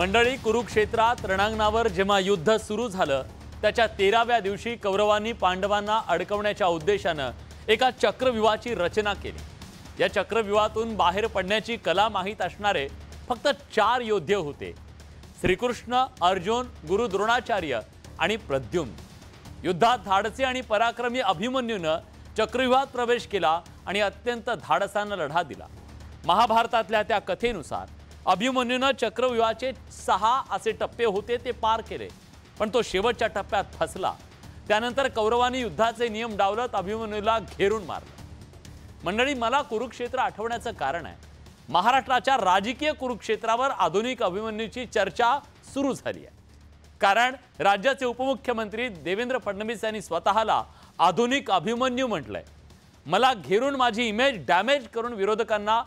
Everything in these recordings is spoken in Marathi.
मंडळी, कुरुक्षेत्रात रणांगणावर जेव्हा युद्ध सुरू झालं त्याच्या 13व्या दिवशी कौरवांनी पांडवांना अडकवण्याच्या उद्देशानं एका चक्रव्यूहाची रचना केली। या चक्रव्यूहातून बाहेर पडण्याची कला माहीत असणारे फक्त 4 योद्धे होते, श्रीकृष्ण, अर्जुन, गुरु द्रोणाचार्य आणि प्रद्युम्न। युद्धात धाडसी आणि पराक्रमी अभिमन्यूनं चक्रव्यूहात प्रवेश केला आणि अत्यंत धाडसानं लढा दिला। महाभारतातल्या त्या कथेनुसार अभिमन्यूनं चक्रव्यूहाचे 6 असे टप्पे होते ते पार केले, पण तो शेवटच्या टप्प्यात फसला। त्यानंतर कौरवांनी युद्धाचे नियम डावलत अभिमन्यूला घेरून मारलं। मंडळी, मला कुरुक्षेत्र आठवण्याचं कारण आहे, महाराष्ट्राच्या राजकीय कुरुक्षेत्रावर आधुनिक अभिमन्यूची चर्चा सुरू झाली आहे। कारण राज्याचे उपमुख्यमंत्री देवेंद्र फडणवीस यांनी स्वतःला आधुनिक अभिमन्यू म्हटलंय। मला घेरून माझी इमेज डॅमेज करून विरोधकांना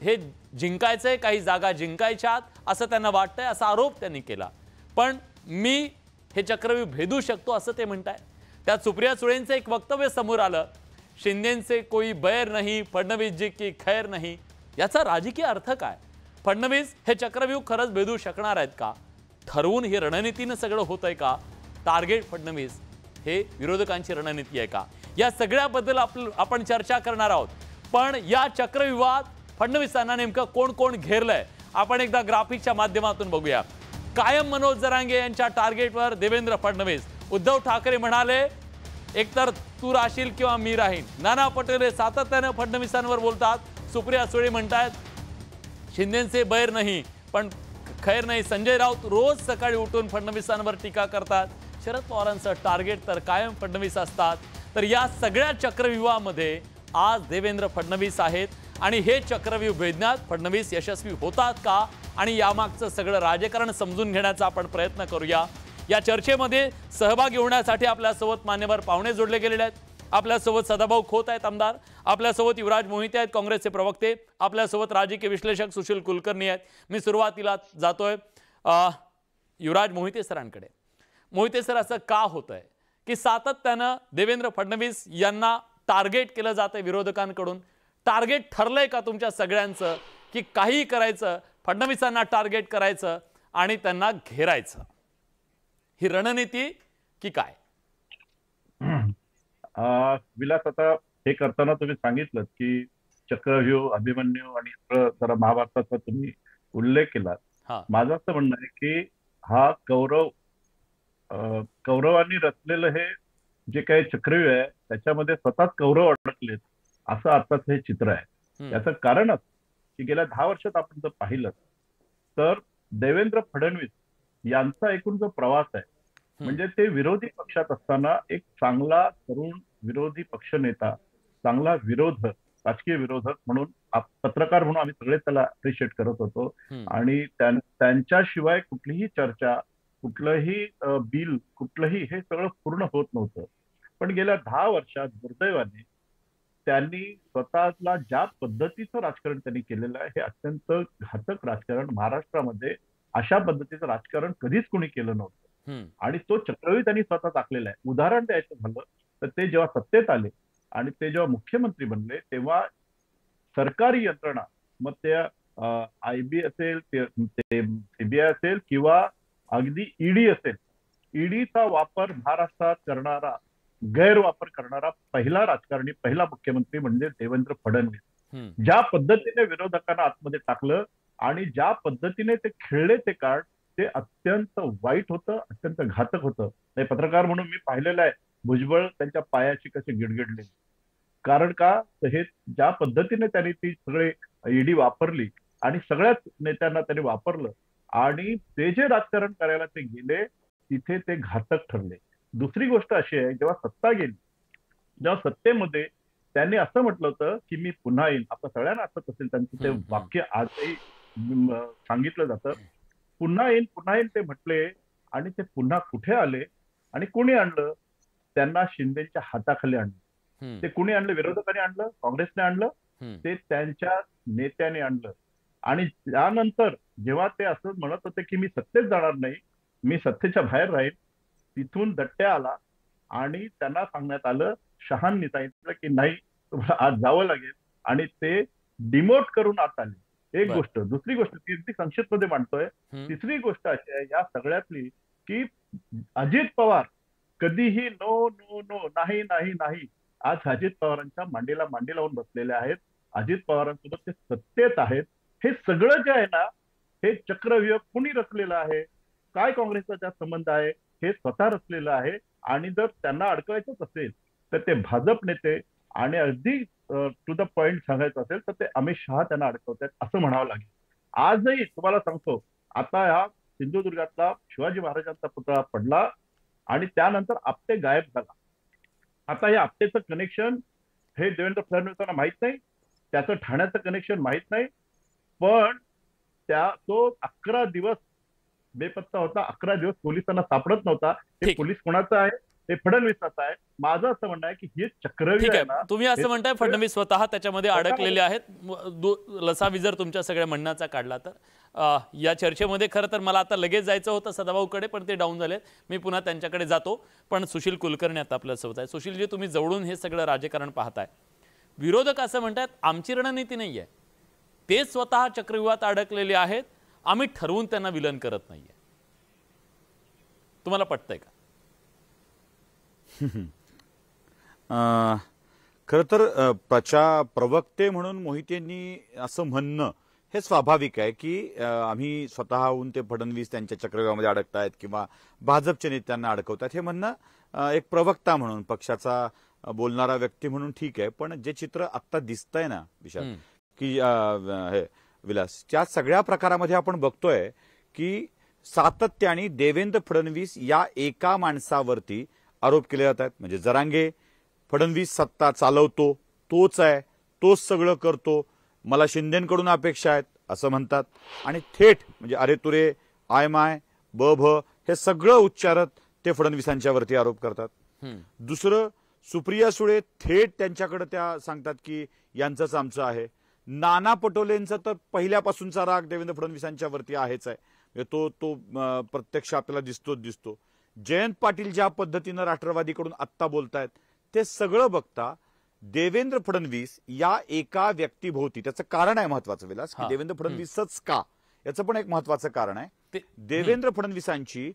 हे जिंकायचंय, काही जागा जिंकायच्यात असं त्यांना वाटतंय, असा आरोप त्यांनी केला। पण मी हे चक्रव्यूह भेदू शकतो असं ते म्हणताय। त्यात सुप्रिया सुळेंचं एक वक्तव्य समोर आलं, शिंदेंचे कोई बैर नहीं, फडणवीस जी की खैर नहीं। याचा राजकीय अर्थ काय? फडणवीस हे चक्रव्यूह खरंच भेदू शकणार आहेत का? ठरवून हे रणनीतीनं सगळं होतंय का? टार्गेट फडणवीस हे विरोधकांची रणनीती आहे का? या सगळ्याबद्दल आपण चर्चा करणार आहोत। पण या चक्रव्यूहात फडणवीसांना नेमकं कोण कोण घेरलंय आपण एकदा ग्राफिकच्या माध्यमातून बघूया। कायम मनोज जरांगे यांच्या टार्गेटवर देवेंद्र फडणवीस। उद्धव ठाकरे म्हणाले, एकतर तू राहशील किंवा मी राहीन। नाना पटोले सातत्याने फडणवीसांवर बोलतात। सुप्रिया सुळे म्हणतात, शिंदेंचे बैर नाही पण खैर नाही। संजय राऊत रोज सकाळी उठून फडणवीसांवर टीका करतात। शरद पवारांचं टार्गेट तर कायम फडणवीस असतात। तर या सगळ्या चक्रव्यूहामध्ये आज देवेंद्र फडणवीस आहेत आणि हे चक्रव्यूह भेदण्यात फडणवीस यशस्वी होतात का आणि यामागचं सगळं राजकारण समजून घेण्याचा आपण प्रयत्न करूया। या चर्चेमध्ये सहभागी होण्यासाठी आपल्यासोबत मान्यवर पाहुणे जोडले गेलेले आहेत। आपल्यासोबत सदाभाऊ खोत आहेत आमदार, आपल्यासोबत युवराज मोहिते आहेत काँग्रेसचे प्रवक्ते, आपल्यासोबत राजकीय विश्लेषक सुशील कुलकर्णी आहेत। मी सुरुवातीला जातोय युवराज मोहिते सरांकडे। मोहिते सर, असं का होतंय की सातत्यानं देवेंद्र फडणवीस यांना टार्गेट केलं जातंय विरोधकांकडून? टार्गेट ठरलंय का तुमच्या सगळ्यांचं की काही करायचं, फडणवीसांना टार्गेट करायचं आणि त्यांना घेरायचं? ही रणनीती की काय? विलास, आता हे करताना तुम्ही सांगितलं की चक्रव्यूह, अभिमन्यू आणि जरा महाभारताचा तुम्ही उल्लेख केला। माझं असं म्हणणं आहे की हा कौरवांनी रचलेलं हे जे काही चक्रव्यूह आहे त्याच्यामध्ये स्वतःच कौरव अडकलेत असं आताच हे चित्र आहे। याचं कारण की गेल्या 10 वर्षात आपण जर पाहिलं तर देवेंद्र फडणवीस यांचा एकूण जो प्रवास आहे, म्हणजे ते विरोधी पक्षात असताना एक चांगला तरुण विरोधी पक्षनेता, चांगला विरोधक, राजकीय विरोधक म्हणून, पत्रकार म्हणून आम्ही सगळे त्याला अप्रिशिएट करत होतो। आणि त्यांच्याशिवाय कुठलीही चर्चा, कुठलंही बिल, कुठलंही हे सगळं पूर्ण होत नव्हतं। पण गेल्या 10 वर्षात दुर्दैवाने त्यांनी स्वतःला ज्या पद्धतीचं राजकारण त्यांनी केलेलं आहे, हे अत्यंत घातक राजकारण। महाराष्ट्रामध्ये अशा पद्धतीचं राजकारण कधीच कोणी केलं नव्हतं आणि तो चक्रव्यूह त्यांनी स्वतः आखलेला आहे। उदाहरण द्यायचं झालं तर ते जेव्हा सत्तेत आले आणि ते जेव्हा मुख्यमंत्री बनले तेव्हा सरकारी यंत्रणा, मग त्या IB असेल, ते CBI असेल किंवा अगदी ईडी असेल, ईडीचा वापर महाराष्ट्रात करणारा, गैरवापर करणारा पहिला राजकारणी, पहिला मुख्यमंत्री म्हणजे देवेंद्र फडणवीस। ज्या पद्धतीने विरोधकांना आतमध्ये टाकलं आणि ज्या पद्धतीने ते खेळले ते कार्ड, ते अत्यंत वाईट होतं, अत्यंत घातक होतं। पत्रकार म्हणून मी पाहिलेलं आहे भुजबळ त्यांच्या पायाची कशी गिडगिडली। कारण का, तर हे ज्या पद्धतीने त्यांनी ती सगळे ईडी वापरली आणि सगळ्याच नेत्यांना त्यांनी वापरलं आणि ते जे राजकारण करायला ते गेले तिथे ते घातक ठरले। दुसरी गोष्ट अशी आहे, जेव्हा सत्ता गेली, जेव्हा सत्तेमध्ये त्यांनी असं म्हटलं होतं की मी पुन्हा येईन। आपल्या सगळ्यांना आठवत असेल त्यांचं ते वाक्य आजही सांगितलं जातं, पुन्हा येईन, पुन्हा येईन ते म्हटले आणि ते पुन्हा कुठे आले आणि कोणी आणलं? त्यांना शिंदेच्या हाताखाली आणलं। ते कुणी आणलं? विरोधकांनी आणलं, काँग्रेसने आणलं, ते त्यांच्या नेत्याने आणलं। आणि त्यानंतर जेव्हा ते असं म्हणत होते की मी सत्तेत जाणार नाही, मी सत्तेच्या बाहेर राहील, तिथून दट्ट्या आला आणि त्यांना सांगण्यात आलं, शहांनी सांगितलं की नाही, तुम्हाला आज जावं लागेल आणि ते डिमोट करून आत आले। एक बर. गोष्ट. दुसरी गोष्ट ती अगदी संक्षिप्तमध्ये मांडतोय. हम्म. तिसरी गोष्ट अशी आहे या सगळ्यातली की अजित पवार कधीही नो नो नो नाही नाही नाही आज अजित पवारांच्या मांडीला मांडी लावून बसलेले आहेत. अजित पवारांसोबत ते सत्तेत आहेत. हे सगळं जे आहे ना हे चक्रव्यूह कुणी रचलेलं आहे, काय काँग्रेसचा त्यात संबंध आहे हे स्वतः रचलेलं आहे. आणि जर त्यांना अडकवायचंच असेल तर ते भाजप नेते आणि अगदी टू द पॉइंट सांगायचं असेल तर ते अमित शहा त्यांना अडकवतात असं म्हणावं लागेल. आजही तुम्हाला सांगतो आता ह्या सिंधुदुर्गातला शिवाजी महाराजांचा पुतळा पडला आणि त्यानंतर आपटे गायब झाला. आता या आपटेचं कनेक्शन हे देवेंद्र फडणवीसांना माहित नाही, त्याचं ठाण्याचं कनेक्शन माहित नाही, पण तो 11 दिवस बेपत्ता होता. 11 दिवस पोलिसांना सापडत नव्हता. हे ठीक. पोलीस कोणाचं आहे? हे फडणवीसाचं आहे. माझं असं म्हणणं आहे की हे चक्रव्यूह ठीक आहे आहे, ना तुम्ही असं म्हणताय फडणवीस स्वतः त्याच्यामध्ये स्वतः अडकलेले आहेत. लसावी जर तुमच्या सगळ्या म्हणण्याचा काढला तर या चर्चेमध्ये खरं तर मला आता लगेच जायचं होतं सदाभाऊकडे, पण ते डाऊन झाले. मी पुन्हा त्यांच्याकडे जातो. पण सुशील कुलकर्णी आता आपल्यासोबत आहे. सुशीलजी, तुम्ही जवळून हे सगळं राजकारण पाहताय. विरोधक असं म्हणतात आमची रणनीती नाही आहे, ते स्वतः चक्रव्यूहात अडकलेले आहेत, आम्ही ठरवून त्यांना विलन करत नाहीये. तुम्हाला पटतंय का? खरं तर प्रवक्ते म्हणून मोहितेंनी असं म्हणणं हे स्वाभाविक आहे की आम्ही स्वतःहून ते फडणवीस त्यांच्या चक्रव्यूहामध्ये अडकतायत किंवा भाजपच्या नेत्यांना अडकवतात हे म्हणणं एक प्रवक्ता म्हणून पक्षाचा बोलणारा व्यक्ती म्हणून ठीक आहे. पण जे चित्र आत्ता दिसतंय ना विशाल की हे विलास, त्या सगळ्या प्रकारामध्ये आपण बघतोय की सातत्याने देवेंद्र फडणवीस या एका माणसावरती आरोप केले जात आहेत. म्हणजे जरांगे फडणवीस सत्ता चालवतो, तोच आहे, तोच सगळं करतो, मला शिंदेकडून अपेक्षा आहेत असं म्हणतात. आणि थेट म्हणजे अरे तुरे आय माय ब भ हे सगळं उच्चारत ते फडणवीसांच्यावरती आरोप करतात. दुसरं सुप्रिया सुळे थेट त्यांच्याकडे त्या सांगतात की यांचंच आमचं आहे. नाना पटोलेंचा तर पहिल्यापासूनचा राग देवेंद्र फडणवीसांच्यावरती आहेच आहे. तो तो प्रत्यक्ष आपल्याला दिसतो. जयंत पाटील ज्या पद्धतीनं राष्ट्रवादीकडून आत्ता बोलतायत ते सगळं बघता देवेंद्र फडणवीस या एका व्यक्तीभोवती, त्याचं कारण आहे महत्वाचं विलास की देवेंद्र फडणवीसच का, याचं पण एक महत्वाचं कारण आहे. देवेंद्र फडणवीसांची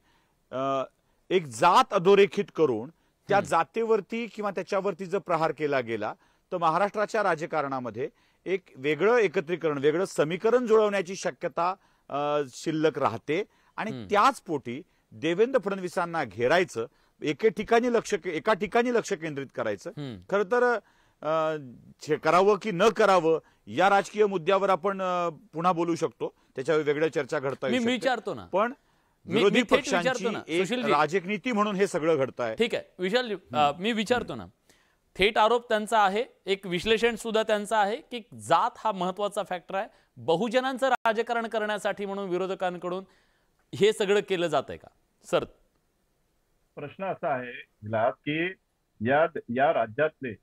एक जात अधोरेखित करून त्या जातेवरती किंवा त्याच्यावरती जर प्रहार केला गेला तर महाराष्ट्राच्या राजकारणामध्ये एक वेगळं एकत्रीकरण, वेगळं समीकरण जुळवण्याची शक्यता शिल्लक राहते. आणि त्याच पोटी देवेंद्र फडणवीसांना घेरायचं, एका ठिकाणी लक्ष केंद्रित करायचं. खरं तर करावं की न करावं या राजकीय मुद्द्यावर आपण पुन्हा बोलू शकतो, त्याच्यावर वेगळ्या चर्चा घडता येऊ विचारतो ना, पण विरोधी पक्षांची एक राजनीती म्हणून हे सगळं घडत आहे. ठीक आहे विशाल, मी विचारतो ना, थेट आरोप त्यांचा आहे, एक विश्लेषण सुद्धा त्यांचं आहे की जात हा महत्वाचा फॅक्टर आहे, बहुजनांचं राजकारण करण्यासाठी म्हणून विरोधकांकडून हे सगळं केलं जात आहे का? सर, प्रश्न असा आहे की या राज्यातले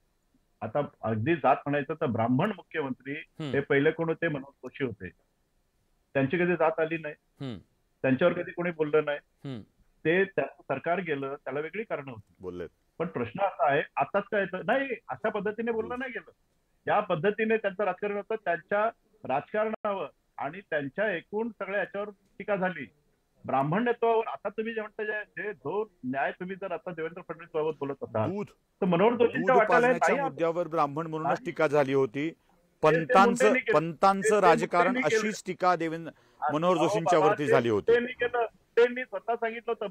आता अगदी जात म्हणायचं तर ब्राह्मण मुख्यमंत्री हे पहिले कोण होते? मनोहर जोशी होते. त्यांची कधी जात आली नाही, त्यांच्यावर कधी कोणी बोललं नाही. ते त्याचं सरकार गेलं, त्याला वेगळी कारणं होती बोलले. पण प्रश्न असा आहे आताच काय नाही, अशा पद्धतीने बोललं नाही गेलं. ज्या पद्धतीने त्यांचं राजकारण होतं त्यांच्या राजकारणावर आणि त्यांच्या एकूण सगळ्या याच्यावर टीका झाली. ब्राह्मण्यत्वावर आता तुम्ही जे म्हणता जे जो न्याय तुम्ही जर आता देवेंद्र फडणवीस बाबत बोलत असाल तर मनोहर जोशींच्या वाट्याला मुद्द्यावर ब्राह्मण म्हणूनच टीका झाली होती. पंतांचं राजकारण अशीच टीका मनोहर जोशींच्या वरती झाली होती. मुंडेंनी स्वतः सांगितलं होतं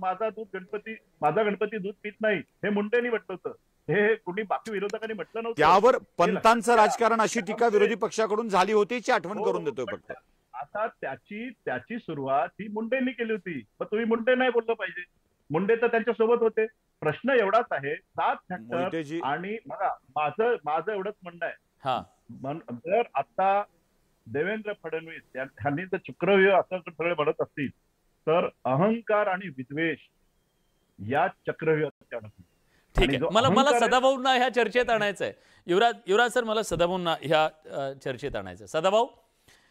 माझा गणपती दूध पित नाही, हे मुंडेंनी म्हटलं होतं. हे कुणी बाकी विरोधकांनी म्हटलं नव्हतं. त्यावर पंतांचं राजकारण अशी टीका विरोधी पक्षाकडून झाली होती याची आठवण करून देतोय फक्त. आता त्याची सुरुवात ही मुंडेंनी केली होती, पण तुम्ही मुंडे नाही बोललं पाहिजे. मुंडे तर त्यांच्या सोबत होते. प्रश्न एवढाच आहे 7 फॅक्टर. आणि माझं एवढंच म्हणणं आहे, जर आता देवेंद्र फडणवीस यांनी जर चक्रव्यूह असं सगळे म्हणत असतील तर अहंकार आणि विद्वेष या चक्रव्यूहात अडकले. ठीक आहे, मला सदाभाऊंना ह्या चर्चेत आणायचं आहे. युवराज सर, मला सदाभाऊंना ह्या चर्चेत आणायचं आहे. सदाभाऊ,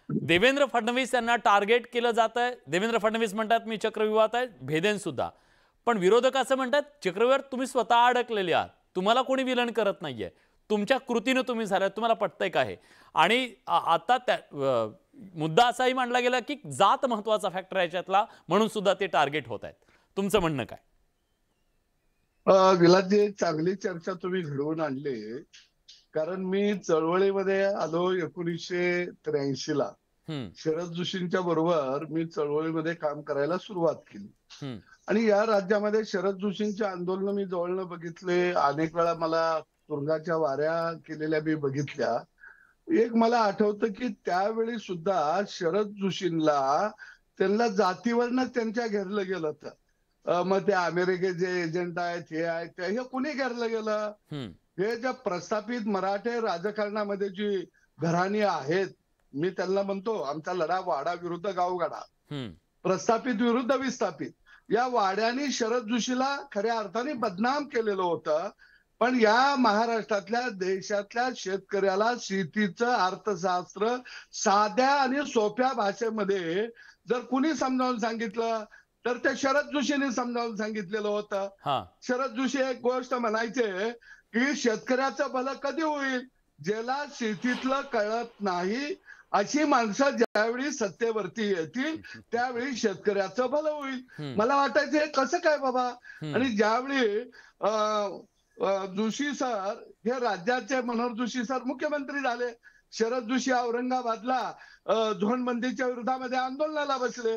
देवेंद्र फडणवीस यांना टार्गेट केलं जात आहे. देवेंद्र फडणवीस म्हणतात मी चक्रव्यूहात आहे, भेदेन सुद्धा. पण विरोधक असं म्हणतात चक्रव्यूहात तुम्ही स्वतः अडकलेले आहात, तुम्हाला कोणी विलन करत नाहीये, तुमच्या कृतीनं तुम्ही झालात. तुम्हाला पटतंय का हे? आणि आता मुद्दा असाही मांडला गेला की जात महत्वाचा फॅक्टर आहे याच्यातला, म्हणून सुद्धा ते टार्गेट होत आहेत. तुमचं म्हणणं काय? विलासजी, चांगली चर्चा तुम्ही घडवून आणली. कारण मी चळवळीमध्ये आलो 1983 ला. शरद जोशींच्या बरोबर मी चळवळीमध्ये काम करायला सुरुवात केली आणि या राज्यामध्ये शरद जोशींच्या आंदोलन मी जवळनं बघितले. अनेक वेळा मला तुरुंगाच्या वाऱ्या केलेल्या मी बघितल्या. एक मला आठवतं की त्यावेळी सुद्धा शरद जोशींना त्यांना जातीवरनं त्यांच्या घेरलं गेलं होतं. मग ते अमेरिकेचे एजंट आहेत, हे आहेत, ते हे कुणी घेरलं गेलं? हे ज्या प्रस्थापित मराठे राजकारणामध्ये जी घराणी आहेत, मी त्यांना म्हणतो आमचा लढा वाडा विरुद्ध गावगाडा, प्रस्थापित विरुद्ध विस्थापित, या वाड्याने शरद जोशीला खऱ्या अर्थाने बदनाम केलेलं होतं. पण या महाराष्ट्रातल्या देशातल्या शेतकऱ्याला शेतीचं अर्थशास्त्र साध्या आणि सोप्या भाषेमध्ये जर कुणी समजावून सांगितलं तर ते शरद जोशींनी समजावून सांगितलेलं होतं. शरद जोशी एक गोष्ट म्हणायचे की शेतकऱ्याचं भलं कधी होईल? ज्याला शेतीतलं कळत नाही अशी माणसं ज्यावेळी सत्तेवरती येतील त्यावेळी शेतकऱ्याचं भलं होईल. मला वाटायचं हे कसं काय बाबा? आणि ज्यावेळी जोशी सर हे राज्याचे, मनोहर जोशी सर मुख्यमंत्री झाले, शरद जोशी औरंगाबादला झोनबंदीच्या विरोधामध्ये आंदोलनाला बसले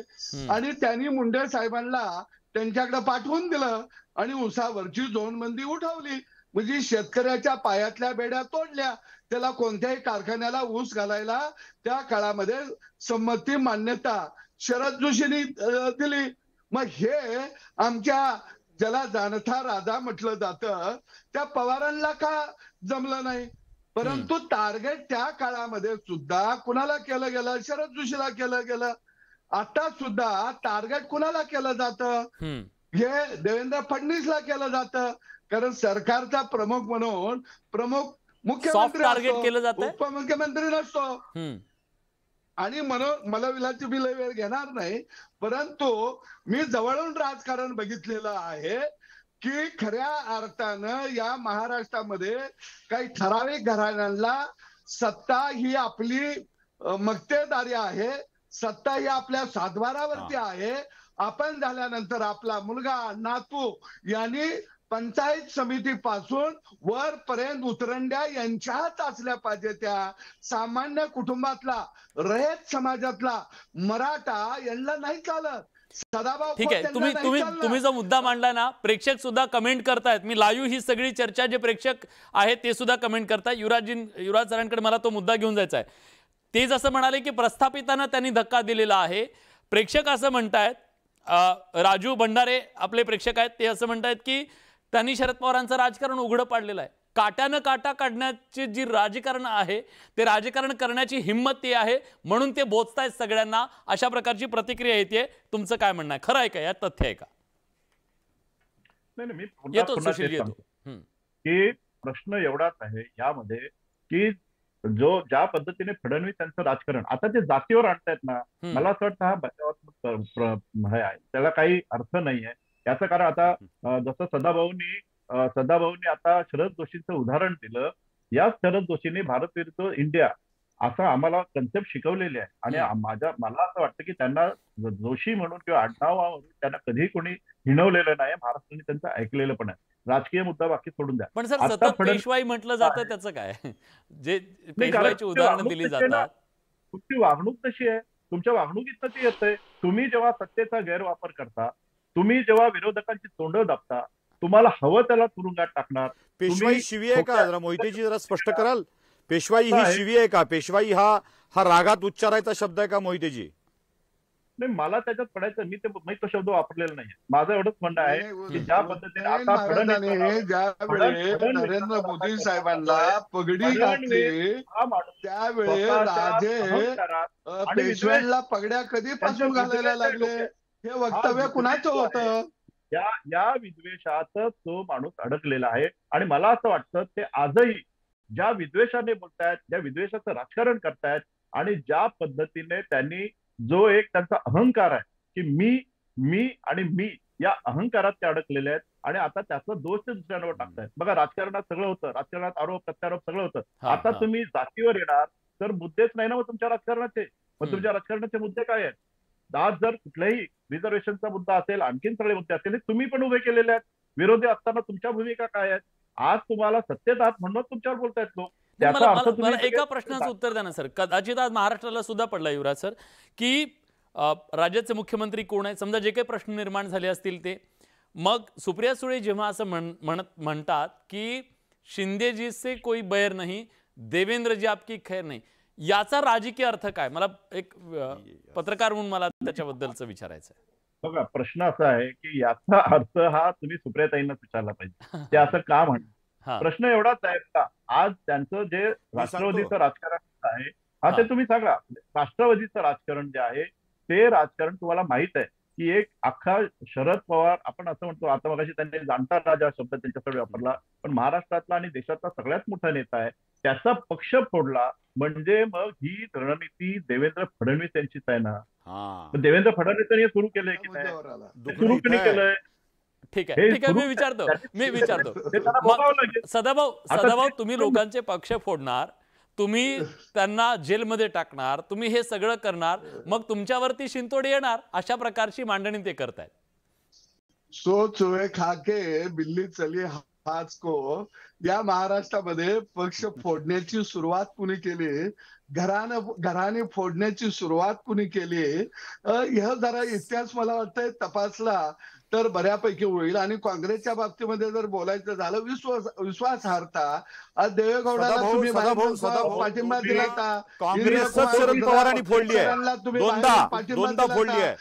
आणि त्यांनी मुंडे साहेबांना त्यांच्याकडे पाठवून दिलं आणि उसावरची झोनबंदी उठवली. म्हणजे शेतकऱ्याच्या पायातल्या बेड्या तोडल्या. त्याला कोणत्याही कारखान्याला ऊस घालायला त्या काळामध्ये संमती, मान्यता शरद जोशींनी दिली. मग हे आमच्या ज्याला जाणता राजा म्हटलं जातं त्या पवारांना का जमलं नाही? परंतु टार्गेट त्या काळामध्ये सुद्धा कुणाला केलं गेलं? शरद जोशीला केलं गेलं. आता सुद्धा टार्गेट कुणाला केलं जातं? हे देवेंद्र फडणवीसला केलं जातं. कारण सरकारचा प्रमुख म्हणून प्रमुख मुख्यमंत्री असतो, उपमुख्यमंत्री नसतो. आणि म्हणून मला विलासची बिल वेळ घेणार नाही, परंतु मी जवळून राजकारण बघितलेलं आहे की खऱ्या अर्थानं या महाराष्ट्रामध्ये काही ठराविक घराण्यांना सत्ता ही आपली मक्तेदारी आहे, सत्ता ही आपल्या सातबारावरती आहे. आपण झाल्यानंतर आपला मुलगा, नातू यांनी पंचायत समितीपासून वरपर्यंत उतरंड्या यांच्याच असल्या पाहिजे. त्या सामान्य कुटुंबातला, रयत समाजातला मराठा यांना नाही चालत. सदाभाऊ, ठीक आहे, तुम्ही जो मुद्दा मांडला ना, प्रेक्षक सुद्धा कमेंट करतायत. मी लाईव्ह ही सगळी चर्चा जे प्रेक्षक आहेत ते सुद्धा कमेंट करतायत. युवराज सरांकडे मला तो मुद्दा घेऊन जायचा आहे. ते जसं म्हणाले की प्रस्थापितांना त्यांनी धक्का दिलेला आहे. प्रेक्षक असं म्हणतायत, राजू भंडारे आपले प्रेक्षक आहेत, ते असं म्हणतायत की त्यांनी शरद पवारांचं राजकारण उघडं पाडलेलं आहे. काट्यानं काटा काढण्याची जी राजकारण आहे ते राजकारण करण्याची हिंमत ती आहे, म्हणून ते बोचतायत सगळ्यांना, अशा प्रकारची प्रतिक्रिया येते. तुमचं काय म्हणणं आहे? खरं आहे का? यात तथ्य आहे का? नाही, मी की प्रश्न एवढाच आहे यामध्ये की ज्या पद्धतीने फडणवीस त्यांचं राजकारण आता ते जातीवर आणतायत ना, मला असं वाटतं हा बचावात्मक आहे, त्याला काही अर्थ नाहीये. याचं कारण आता जसं सदाभाऊंनी आता शरद जोशींचं उदाहरण दिलं. या शरद जोशींनी भारत विरुद्ध इंडिया असं आम्हाला कन्सेप्ट शिकवलेले आहे आणि मला असं वाटतं की त्यांना जोशी म्हणून किंवा आडनावावरून त्यांना कधीही कोणी हिणवलेलं नाही. महाराष्ट्राने त्यांचं ऐकलेलं पण आहे. राजकीय मुद्दा बाकी सोडून द्या. पण सर, सतत पेशवाई म्हटलं जातं, त्याचं काय? जे पेशवाईची उदाहरणं दिली जातात, तुमची वागणूक कशी आहे? तुमच्या वागणुकीत ती येतंय. तुम्ही जेव्हा सत्तेचा गैरवापर करता, तुम्ही जेव्हा विरोधकांची तोंड दाबता, तुम्हाला हवं त्याला तुरुंगात टाकणार. पेशवाई शिवी आहे का? जरा मोहितेजी जरा स्पष्ट कराल. पेशवाई ही शिवी आहे का? पेशवाई हा रागात उच्चारायचा शब्द आहे का मोहितेजी? नाही, मला त्याच्यात पडायचं, मी तो शब्द वापरलेला नाही. माझं एवढंच म्हणणं आहे की ज्या पद्धतीने आता नरेंद्र मोदी साहेबांना पगडी घातली त्यावेळी राजे पेशव्यांना पगड्या कधीपासून घालायला लागले, हे वक्तव्य कुणाचं होतं? या विद्वेषात तो माणूस अडकलेला आहे. आणि मला असं वाटतं ते आजही ज्या विद्वेषाने बोलतायत, ज्या विद्वेषाचं राजकारण करतायत आणि ज्या पद्धतीने त्यांनी जो एक त्यांचा अहंकार आहे की मी आणि मी या अहंकारात ते अडकलेले आहेत आणि आता त्याचा दोष ते दुसऱ्यांवर टाकतायत. बघा, राजकारणात सगळं होतं, राजकारणात आरोप प्रत्यारोप सगळं होतं. आता तुम्ही जातीवर येणार तर मुद्देच नाही ना मग तुमच्या राजकारणाचे. पण तुमच्या राजकारणाचे मुद्दे काय आहेत? आज जर कुठल्याही रिझर्वेशनचा मुद्दा असेल, आणखीन सगळे मुद्दे असेल, हे तुम्ही पण उभे केलेले आहेत. विरोधी असताना तुमच्या भूमिका काय आहेत? आज तुम्हाला सत्तेत आहात म्हणून तुमच्यावर बोलतायत लोक. त्याचा अर्थ तुम्ही मला एका प्रश्नाचं उत्तर द्या ना सर. कदाचित आज महाराष्ट्राला सुद्धा पडला युवराज सर, की राज्याचे मुख्यमंत्री कोण आहे, समजा जे काही प्रश्न निर्माण झाले असतील ते, मग सुप्रिया सुळे जेव्हा असं म्हणतात की शिंदे जी से कोई बैर नहीं, देवेंद्र जी आपकी खैर नहीं, याचा राजकीय अर्थ काय? मला एक पत्रकार म्हणून मला त्याच्याबद्दलचं विचारायचं आहे. बघा, प्रश्न असा आहे की याचा अर्थ हा तुम्ही सुप्रियाताईंनाच विचारला पाहिजे, ते असं का म्हणतात. प्रश्न एवढाच आहे का आज त्यांचं जे राष्ट्रवादीचं राजकारण आहे, हा ते तुम्ही सांगा. राष्ट्रवादीचं राजकारण जे आहे ते राजकारण तुम्हाला माहित आहे की एक अख्खा शरद पवार, आपण असं म्हणतो, आता मगाशी त्यांनी जाणता राजा शब्द त्यांच्याकडे वापरला, पण महाराष्ट्रातला आणि देशातला सगळ्यात मोठा नेता आहे, त्याचा पक्ष फोडला म्हणजे मग ही रणनीती देवेंद्र फडणवीस यांचीच आहे ना. देवेंद्र फडणवीसांनी हे सुरू केलंय की नाही? सुरू कोणी केलंय? ठीक आहे, मी विचारतो सदाभाऊ, तुम्ही लोकांचे पक्ष फोडणार, तुम्ही त्यांना जेलमध्ये टाकणार, तुम्ही हे सगळं करणार, मग तुमच्यावरती शिंतोडे येणार, अशा प्रकारची मांडणी ते करतायत. सो चुहे खाके बिल्ली चली आज को, या महाराष्ट्रामध्ये पक्ष फोडण्याची सुरुवात कुणी केली, घराने फोडण्याची सुरुवात कुणी केली, हे जरा इतिहास मला वाटतंय तपासला तर बऱ्यापैकी होईल. आणि काँग्रेसच्या बाबतीमध्ये जर बोलायचं झालं, विश्वासार्हता, आज देवेगौडाला तुम्ही पाठिंबा दिला होता, शरद पवारांनी फोडली आहे, दोनदा फोडली आहे.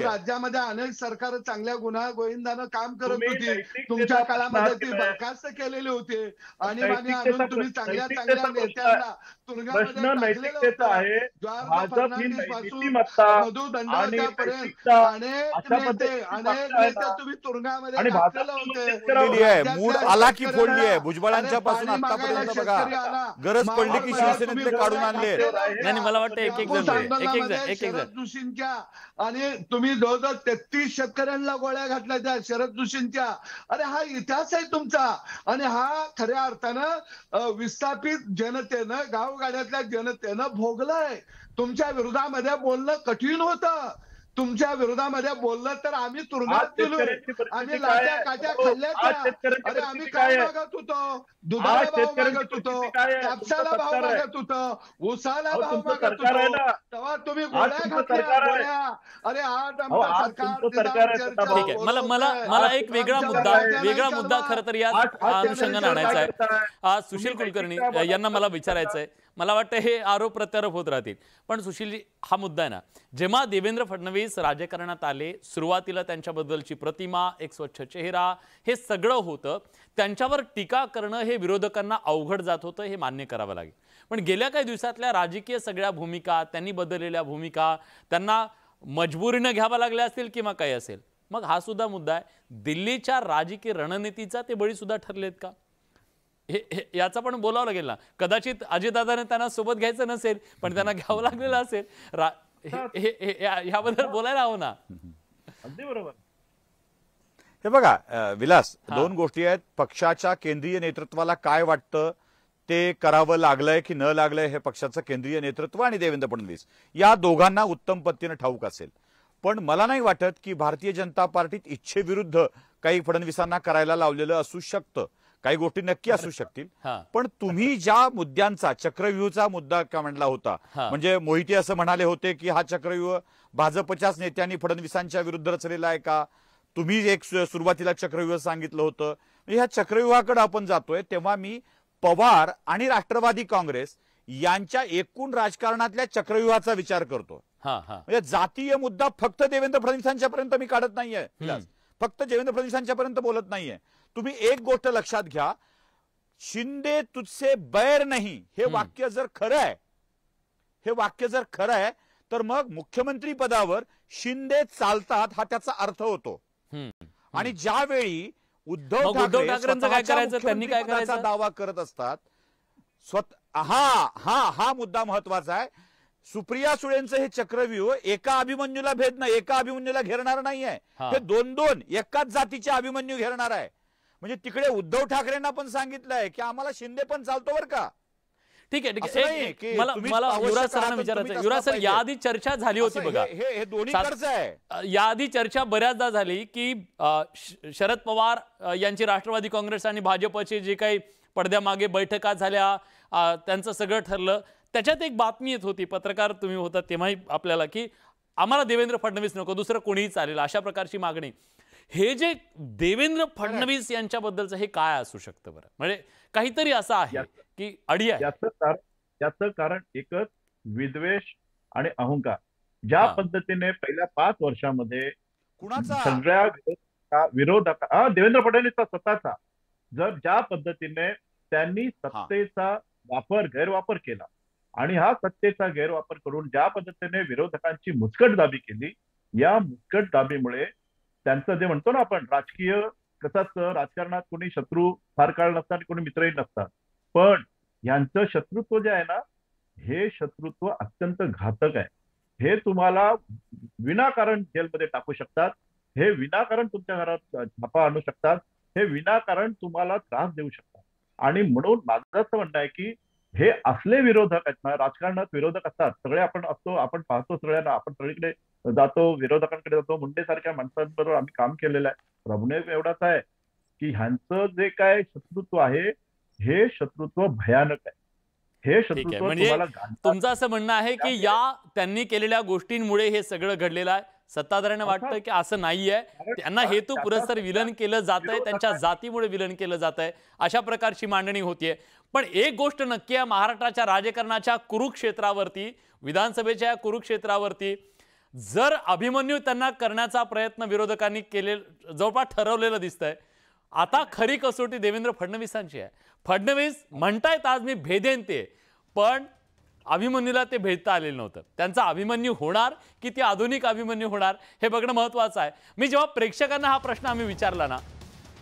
राज्यामध्ये अनेक सरकार चांगल्या गुन्हा गोविंदानं काम करत होती, तुमच्या काळामध्ये ती बरखास्त केलेली होती, आणि आणून तुम्ही चांगल्या चांगल्या नेत्यांना तुरुंगामध्ये टाकलेलं होतं. फडणवीस पासून मधु दंडवतापर्यंत अनेक नेते तुम्ही तुरुंगामध्ये टाकलेलं होते. मूड आला की फोडली आहे. भुजबळांच्या पासून आतापर्यंत बघा, गरज पडली की शिवसेनेतले काढून आणले. नाही, मला वाटतं एक शरद जोशींच्या, आणि तुम्ही जवळजवळ 33 शेतकऱ्यांना गोळ्या घातल्या त्या शरद जोशींच्या. अरे हा इतिहास आहे तुमचा, आणि हा खऱ्या अर्थानं विस्थापित जनतेनं, गावगाड्यातल्या जनतेनं भोगलाय. तुमच्या विरोधामध्ये बोलणं कठीण होतं, तुमच्या विरोधामध्ये बोललं तर आम्ही तुरुंगात गेलो, आम्ही लाट्या काट्या खाल्ल्या. अरे आम्ही काय मागत होतो? दुधाला भाव मागत होतो, कापसाला भाव मागत होतो, ऊसाला भाव मागत होतो, तेव्हा तुम्ही गोळ्या घातल्या. अरे आज आमचं सरकार. ठीक आहे, मला एक वेगळा मुद्दा खरं तर या अनुषंगाने आणायचा आहे. आज सुशील कुलकर्णी यांना मला विचारायचं आहे. मला वाटतं हे आरोप प्रत्यारोप होत राहतील, पण सुशीलजी, हा मुद्दा आहे ना, जेव्हा देवेंद्र फडणवीस राजकारणात आले, सुरुवातीला त्यांच्याबद्दलची प्रतिमा, एक स्वच्छ चेहरा, हे सगळं होतं, त्यांच्यावर टीका करणं हे विरोधकांना अवघड जात होतं, हे मान्य करावं लागेल. पण गेल्या काही दिवसातल्या राजकीय सगळ्या भूमिका, त्यांनी बदललेल्या भूमिका, त्यांना मजबुरीनं घ्याव्या लागल्या असतील किंवा काही असेल, मग हा सुद्धा मुद्दा आहे. दिल्लीच्या राजकीय रणनीतीचा ते बळी सुद्धा ठरलेत का, याचा पण बोलावं लागेल ना. कदाचित अजितदादाने त्यांना सोबत घ्यायचं नसेल, पण त्यांना घ्यावं लागलेलं असेल. याबद्दल बोलायला हवं ना. अगदी बरोबर. हे बघा विलास, दोन गोष्टी आहेत. पक्षाच्या केंद्रीय नेतृत्वाला काय वाटतं ते करावं लागलंय की न लागलंय हे पक्षाचं केंद्रीय नेतृत्व आणि देवेंद्र फडणवीस या दोघांना उत्तम पद्धतीने ठाऊक असेल. पण मला नाही वाटत की भारतीय जनता पार्टीत इच्छेविरुद्ध काही फडणवीसांना करायला लावलेलं असू शकतं. काही गोष्टी नक्की असू शकतील, पण तुम्ही ज्या मुद्द्यांचा, चक्रव्यूहचा मुद्दा का म्हणला होता, म्हणजे मोहिते असं म्हणाले होते की हा चक्रव्यूह भाजपच्याच नेत्यांनी फडणवीसांच्या विरुद्ध रचलेला आहे का, तुम्ही एक सुरुवातीला चक्रव्यूह सांगितलं होतं. ह्या चक्रव्यूहाकडे आपण जातोय तेव्हा मी पवार आणि राष्ट्रवादी काँग्रेस यांच्या एकूण राजकारणातल्या चक्रव्यूहाचा विचार करतो. म्हणजे जातीय मुद्दा फक्त देवेंद्र फडणवीसांच्या पर्यंत मी काढत नाहीये, फक्त देवेंद्र फडणवीसांच्या पर्यंत बोलत नाहीये. तुम्ही एक गोष्ट लक्षात घ्या, शिंदे तुझसे बैर नाही हे वाक्य जर खरं आहे, तर मग मुख्यमंत्री पदावर शिंदे चालतात हा त्याचा अर्थ होतो. आणि ज्यावेळी उद्धव ठाकरेंचं काय करायचं, त्यांनी काय करायचा दावा करत असतात, हा मुद्दा महत्वाचा आहे. सुप्रिया सुळेंचं हे चक्रव्यूह एका अभिमन्यूला भेदणं, एका अभिमन्यूला घेरणार नाहीये, हे दोन एकाच जातीचे अभिमन्यू घेरणार आहे. म्हणजे तिकडे उद्धव ठाकरेंना पण सांगितलंय की आम्हाला शिंदे पण चालतो बरं का. ठीक आहे असं नाहीये की मला तुम्हीच मला आवश्यक युवराज सरांना आहात आणि विचारायचं तुम्हीच युवराज सर, असलं याआधी चर्चा झाली होती असं बघा. हे दोन्हीकडचं आहे. याआधी चर्चा बऱ्याचदा झाली की शरद पवार यांची राष्ट्रवादी काँग्रेस आणि भाजपचे जे काही पडद्यामागे बैठका झाल्या, त्यांचं सगळं ठरलं. त्याच्यात एक बातमी येत होती, पत्रकार तुम्ही होता तेव्हाही आपल्याला, की आम्हाला देवेंद्र फडणवीस नको, दुसरं कोणीही चालेल, अशा प्रकारची मागणी. हे जे देवेंद्र फडणवीस यांच्याबद्दलचं हे काय असू शकतं बरं? म्हणजे काहीतरी असं आहे की अडी आहे. याचं कारण एकच विद्वेष आणि अहंकार. ज्या पद्धतीने पहिल्या 5 वर्षामध्ये कुणाचा सगळ्या विरोधक देवेंद्र फडणवीसचा स्वतःचा, जर ज्या पद्धतीने त्यांनी सत्तेचा गैरवापर केला आणि हा सत्तेचा गैरवापर करून ज्या पद्धतीने विरोधकांची मुचकटदाबी केली, या मुचकटदाबीमुळे त्यांचं जे म्हणतो ना आपण राजकीय, कसं असतं राजकारणात कोणी शत्रू फार काळ नसतात आणि कोणी मित्रही नसतात, पण यांचं शत्रुत्व जे आहे ना, हे शत्रुत्व अत्यंत घातक आहे. हे तुम्हाला विनाकारण जेलमध्ये टाकू शकतात, हे विनाकारण तुमच्या घरात छापा आणू शकतात, हे विनाकारण तुम्हाला त्रास देऊ शकतात. आणि म्हणून माझं असं म्हणणं आहे की हे असले विरोधक आहेत ना, राजकारणात विरोधक असतात सगळे, आपण असतो, आपण पाहतो सगळ्यांना, आपण सगळीकडे जातो, विरोधकांकडे जातो. मुंडे सारख्या माणसांबरोबर आम्ही काम केलेलं आहे. प्रभुदेव एवढाच आहे की ह्यांचं जे काय शत्रुत्व आहे, हे शत्रुत्व भयानक आहे. हे शत्रुत्व म्हणजे तुम्हाला तुमचं असं म्हणणं आहे की या त्यांनी केलेल्या गोष्टींमुळे हे सगळं घडलेलं आहे. सत्ताधाऱ्यांना वाटतं की असं नाहीये, त्यांना हेतू पुरस्सर विलन केलं जात आहे, त्यांच्या जातीमुळे विलन केलं जात आहे, अशा प्रकारची मांडणी होतीये. पण एक गोष्ट नक्की आहे, महाराष्ट्राच्या राजकारणाच्या कुरुक्षेत्रावरती, विधानसभेच्या कुरुक्षेत्रावरती जर अभिमन्यू त्यांना करण्याचा प्रयत्न विरोधकांनी केले, जवळपास ठरवलेलं दिसतंय. आता खरी कसोटी देवेंद्र फडणवीसांची आहे. फडणवीस म्हणतायत आज मी भेदेन ते, पण अभिमन्यूला ते भेदता आलेलं नव्हतं. त्यांचा अभिमन्यू होणार की ती आधुनिक अभिमन्यू होणार हे बघणं महत्त्वाचं आहे. मी जेव्हा प्रेक्षकांना हा प्रश्न आम्ही विचारला ना,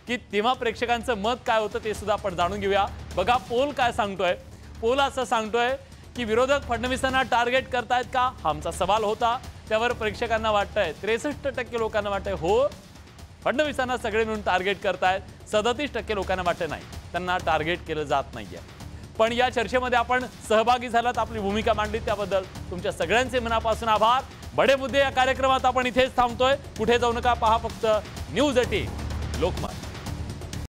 की तेव्हा प्रेक्षकांचं मत काय होतं ते सुद्धा आपण जाणून घेऊया. बघा पोल काय सांगतोय. पोल असं सांगतोय की विरोधक फडणवीसांना टार्गेट करतायत का, हा आमचा सवाल होता. त्यावर प्रेक्षकांना वाटतंय, 63% लोकांना वाटतंय हो फडणवीसांना सगळे मिळून टार्गेट करतायत. 37% लोकांना वाटतं नाही, त्यांना टार्गेट केलं जात नाहीये. पण या चर्चेमध्ये आपण सहभागी झालात, आपली भूमिका मांडली, त्याबद्दल तुमच्या सगळ्यांचे मनापासून आभार. बडे मुद्दे या कार्यक्रमात आपण इथेच थांबतोय. कुठे जाऊ नका, पहा फक्त न्यूज 18 लोकमत.